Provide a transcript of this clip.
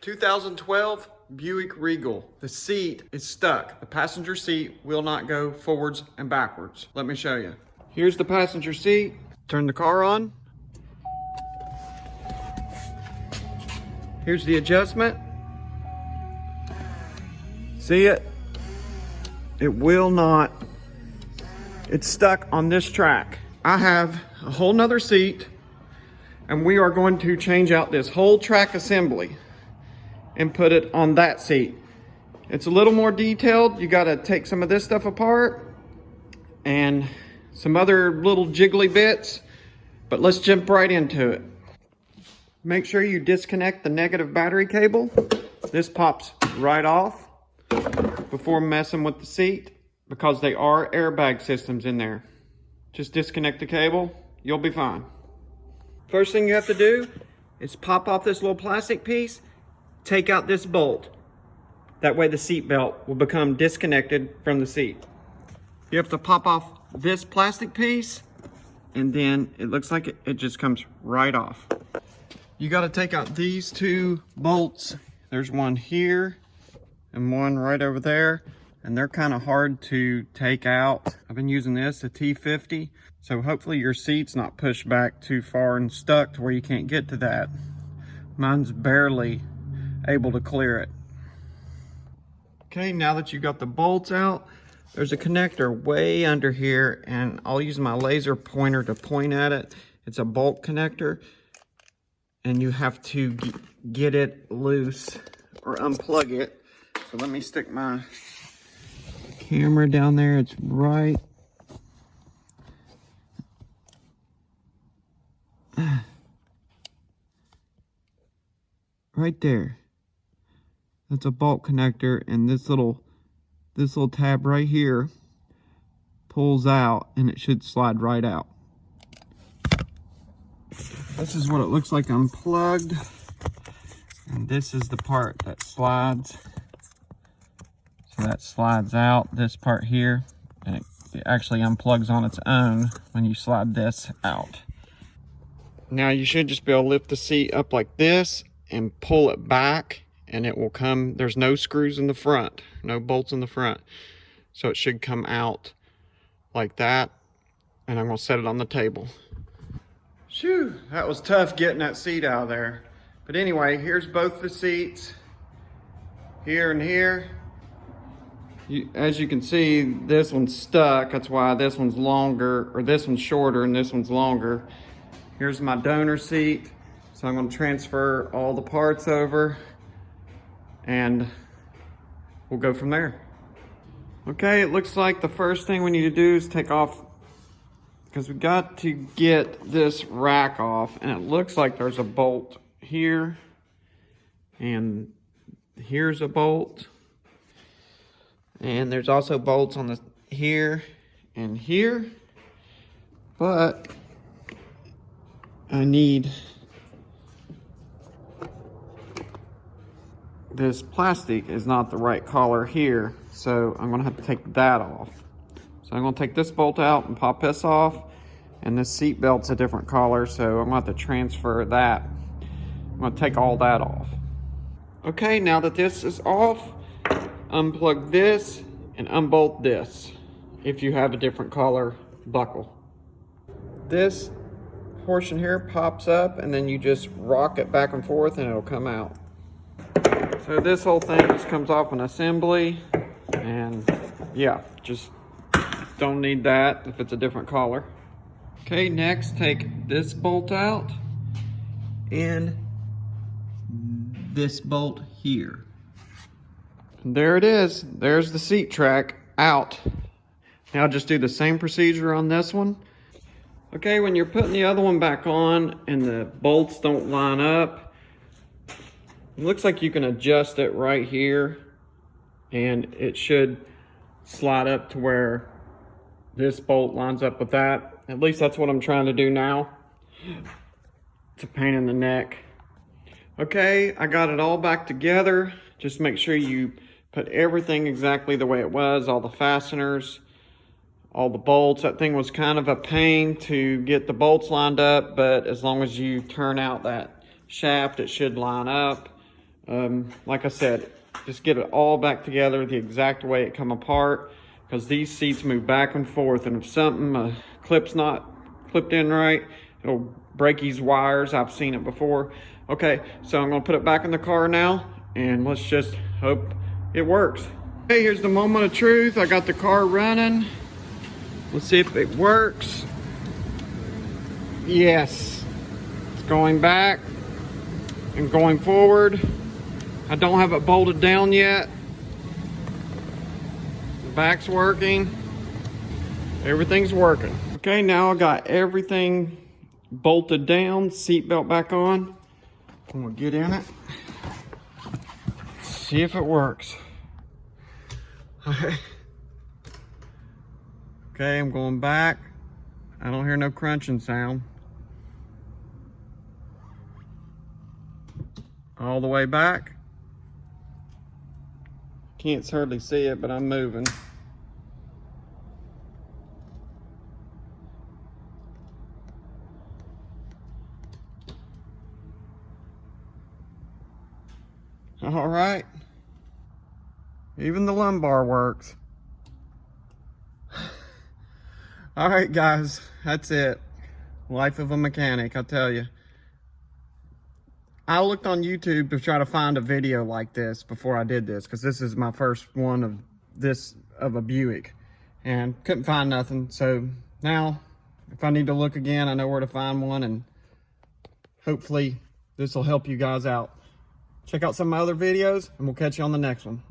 2012 Buick Regal. The seat is stuck. The passenger seat will not go forwards and backwards. Let me show you. Here's the passenger seat. Turn the car on. Here's the adjustment. See it? It will not. It's stuck on this track. I have a whole nother seat, and we are going to change out this whole track assembly and put it on that seat. It's a little more detailed. You gotta take some of this stuff apart and some other little jiggly bits, but let's jump right into it. Make sure you disconnect the negative battery cable. This pops right off before messing with the seat because they are airbag systems in there. Just disconnect the cable, you'll be fine. First thing you have to do is pop off this little plastic piece, take out this bolt. That way the seat belt will become disconnected from the seat. You have to pop off this plastic piece, and then it looks like it just comes right off. You got to take out these two bolts. There's one here and one right over there, and they're kind of hard to take out. I've been using this, a T50, so hopefully your seat's not pushed back too far and stuck to where you can't get to that. Mine's barely able to clear it. Okay, now that you got the bolts out, there's a connector way under here, and I'll use my laser pointer to point at it. It's a bolt connector, and you have to get it loose or unplug it. So let me stick my camera down there. It's right there. That's a bolt connector, and this little tab right here pulls out, and it should slide right out. This is what it looks like unplugged, and this is the part that slides. So that slides out, this part here, and it actually unplugs on its own when you slide this out. Now you should just be able to lift the seat up like this and pull it back, and it will come. There's no screws in the front, no bolts in the front, so it should come out like that. And I'm gonna set it on the table. Phew, that was tough getting that seat out of there. But anyway, here's both the seats, here and here. As you can see, this one's stuck. That's why this one's longer, or this one's shorter and this one's longer. Here's my donor seat. So I'm gonna transfer all the parts over, and we'll go from there. Okay, it looks like the first thing we need to do is take off, because we got to get this rack off, and it looks like there's a bolt here, and here's a bolt, and there's also bolts on the here and here, but I need this plastic is not the right color here, so I'm gonna have to take that off. So I'm gonna take this bolt out and pop this off, and this seat belt's a different color, so I'm gonna have to transfer that. I'm gonna take all that off. Okay, now that this is off, unplug this and unbolt this if you have a different color buckle. This portion here pops up, and then you just rock it back and forth and it'll come out. So this whole thing just comes off an assembly, and yeah, just don't need that if it's a different color. Okay, next take this bolt out and this bolt here. And there it is. There's the seat track out. Now just do the same procedure on this one. Okay, when you're putting the other one back on and the bolts don't line up, it looks like you can adjust it right here, and it should slide up to where this bolt lines up with that. At least that's what I'm trying to do now. It's a pain in the neck. Okay, I got it all back together. Just make sure you put everything exactly the way it was, all the fasteners, all the bolts. That thing was kind of a pain to get the bolts lined up, but as long as you turn out that shaft, it should line up. Like I said, just get it all back together the exact way it come apart, because these seats move back and forth, and if something, clip's not clipped in right, it'll break these wires. I've seen it before. Okay, so I'm gonna put it back in the car now, and let's just hope it works. Okay, here's the moment of truth. I got the car running. Let's see if it works. Yes, it's going back and going forward. I don't have it bolted down yet. The back's working. Everything's working. Okay, now I got everything bolted down, seatbelt back on. I'm gonna get in it, see if it works. Okay, I'm going back. I don't hear no crunching sound. All the way back. Can't hardly see it, but I'm moving. All right. Even the lumbar works. All right, guys, that's it. Life of a mechanic, I tell you. I looked on YouTube to try to find a video like this before I did this, because this is my first one of a Buick, and couldn't find nothing. So now, if I need to look again, I know where to find one, and hopefully this will help you guys out. Check out some of my other videos, and we'll catch you on the next one.